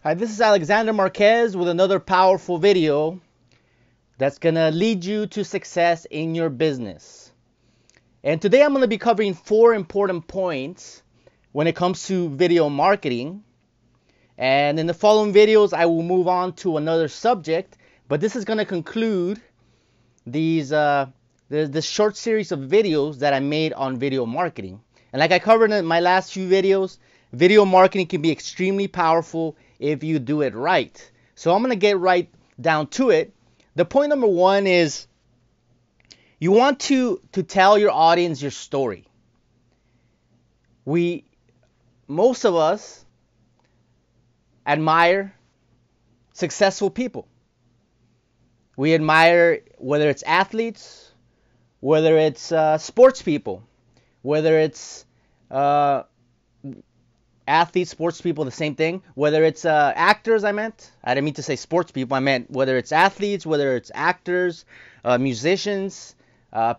Hi, this is Alexander Marquez with another powerful video that's gonna lead you to success in your business. And today I'm gonna be covering 4 important points when it comes to video marketing. And in the following videos, I will move on to another subject, but this is gonna conclude this short series of videos that I made on video marketing. And like I covered in my last few videos, video marketing can be extremely powerful if you do it right. So I'm going to get right down to it. The point number 1 is you want to tell your audience your story. Most of us admire successful people. We admire whether it's athletes, whether it's sports people, whether it's athletes, sports people, the same thing. Whether it's actors, I didn't mean to say sports people. I meant whether it's athletes, whether it's actors, musicians,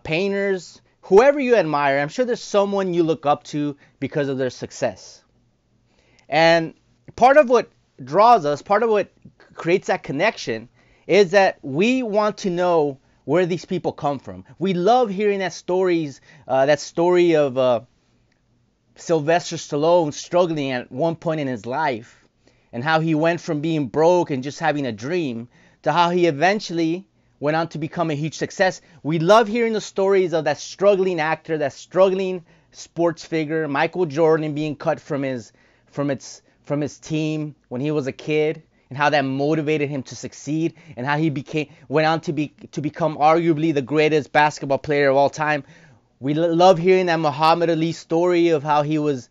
painters, whoever you admire. I'm sure there's someone you look up to because of their success. And part of what draws us, part of what creates that connection is that we want to know where these people come from. We love hearing that story of Sylvester Stallone struggling at one point in his life, and how he went from being broke and just having a dream to how he eventually went on to become a huge success. We love hearing the stories of that struggling actor, that struggling sports figure, Michael Jordan being cut from his team when he was a kid, and how that motivated him to succeed, and how he went on to become arguably the greatest basketball player of all time. We love hearing that Muhammad Ali story of how he was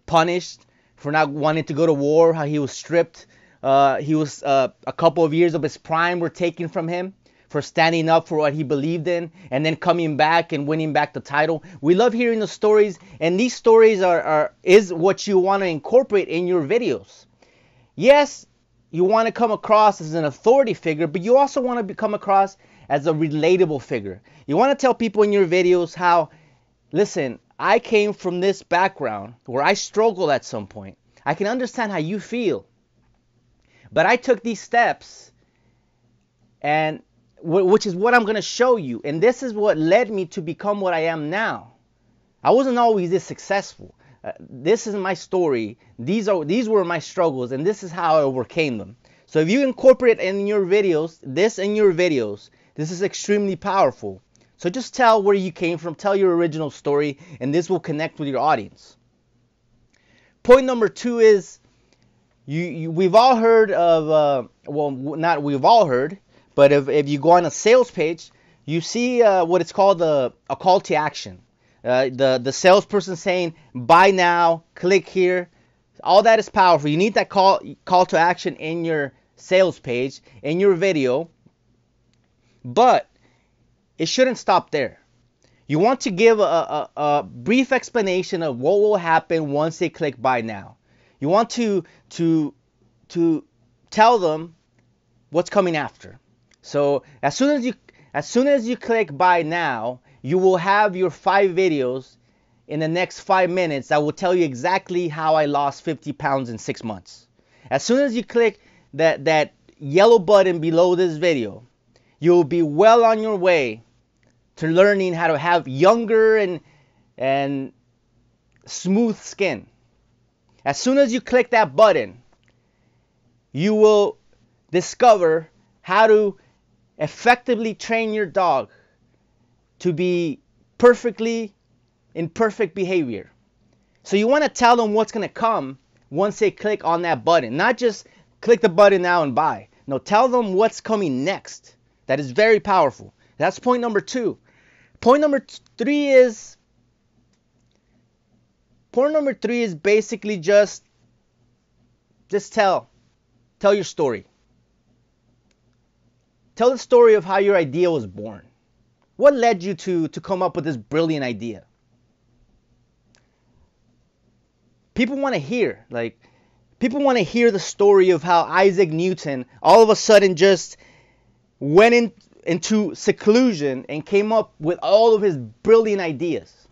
punished for not wanting to go to war, how he was stripped. A couple of years of his prime were taken from him for standing up for what he believed in, and then coming back and winning back the title. We love hearing the stories, and these stories is what you want to incorporate in your videos. Yes, you want to come across as an authority figure, but you also want to come across as a relatable figure. You want to tell people in your videos how, listen, I came from this background where I struggled at some point. I can understand how you feel. But I took these steps, and which is what I'm going to show you. And this is what led me to become what I am now. I wasn't always this successful. This is my story. These were my struggles, and this is how I overcame them. So if you incorporate in your videos, this is extremely powerful. So just tell where you came from, tell your original story, and this will connect with your audience. Point number 2 is we've all heard of, not we've all heard, but if you go on a sales page, you see what it's called a call to action. The salesperson saying, buy now, click here. All that is powerful. You need that call to action in your sales page, in your video. But it shouldn't stop there. You want to give a brief explanation of what will happen once they click buy now. You want to tell them what's coming after. So as soon as you click buy now, you will have your 5 videos in the next 5 minutes that will tell you exactly how I lost 50 pounds in 6 months. As soon as you click that yellow button below this video, you'll be well on your way to learning how to have younger and smooth skin. As soon as you click that button, you will discover how to effectively train your dog to be in perfect behavior. So you want to tell them what's going to come once they click on that button. Not just click the button now and buy. No, tell them what's coming next. That is very powerful. That's point number 2. Point number 3 is basically just tell your story. Tell the story of how your idea was born. What led you to come up with this brilliant idea? People want to hear the story of how Isaac Newton all of a sudden just went into seclusion and came up with all of his brilliant ideas.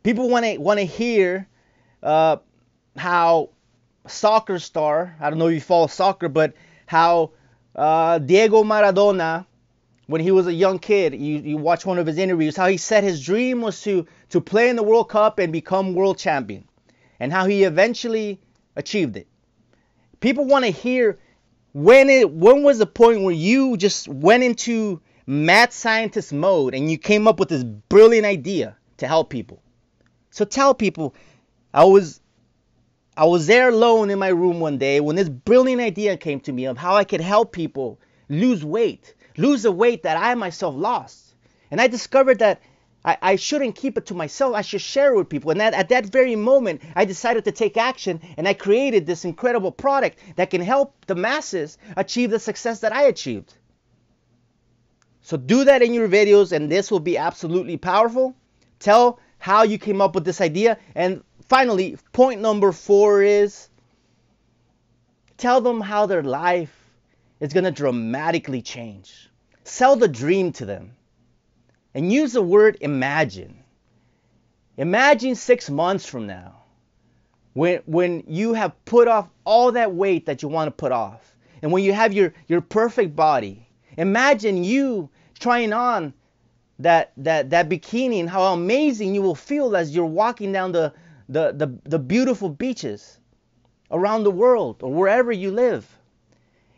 People want to hear how soccer star. I don't know if you follow soccer, but how Diego Maradona, when he was a young kid, you watch one of his interviews, how he said his dream was to play in the World Cup and become world champion, and how he eventually achieved it. People want to hear when was the point where you just went into mad scientist mode and you came up with this brilliant idea to help people. So tell people, I was there alone in my room one day when this brilliant idea came to me of how I could help people lose the weight that I myself lost. And I discovered that I shouldn't keep it to myself. I should share it with people. And at that very moment, I decided to take action, and I created this incredible product that can help the masses achieve the success that I achieved. So do that in your videos, and this will be absolutely powerful. Tell how you came up with this idea. And finally, point number 4 is tell them how their life is going to dramatically change. Sell the dream to them. And use the word imagine. Imagine 6 months from now, when you have put off all that weight that you want to put off, and when you have your perfect body. Imagine you trying on that bikini and how amazing you will feel as you're walking down the beautiful beaches around the world or wherever you live.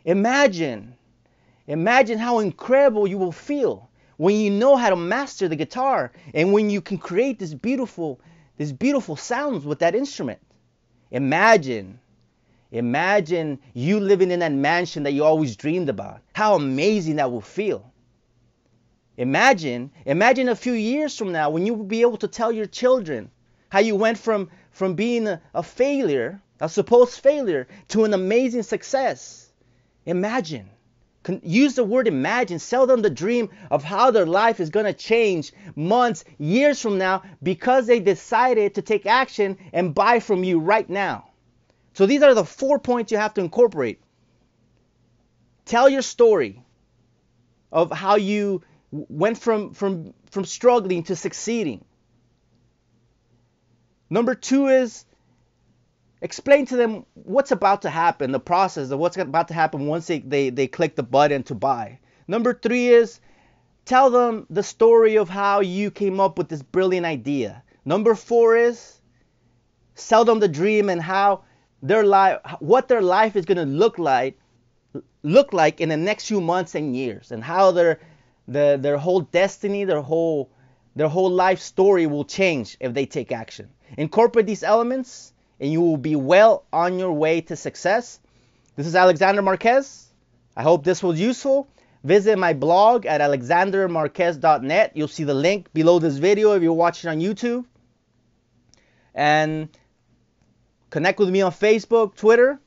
Imagine how incredible you will feel when you know how to master the guitar and when you can create this beautiful sounds with that instrument. Imagine you living in that mansion that you always dreamed about. How amazing that will feel. Imagine a few years from now when you will be able to tell your children how you went from being a failure, a supposed failure, to an amazing success. Imagine. Use the word imagine. Sell them the dream of how their life is going to change months, years from now because they decided to take action and buy from you right now. So these are the 4 points you have to incorporate. Tell your story of how you went from struggling to succeeding. Number 2 is explain to them what's about to happen, the process of what's about to happen once they click the button to buy. Number 3 is tell them the story of how you came up with this brilliant idea. Number 4 is sell them the dream and how what their life is going to look like in the next few months and years, and how their whole destiny, their whole life story will change if they take action. Incorporate these elements and you will be well on your way to success. This is Alexander Marquez. I hope this was useful. Visit my blog at alexandermarquez.net. You'll see the link below this video if you're watching on YouTube. And connect with me on Facebook, Twitter,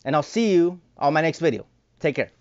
and I'll see you on my next video. Take care.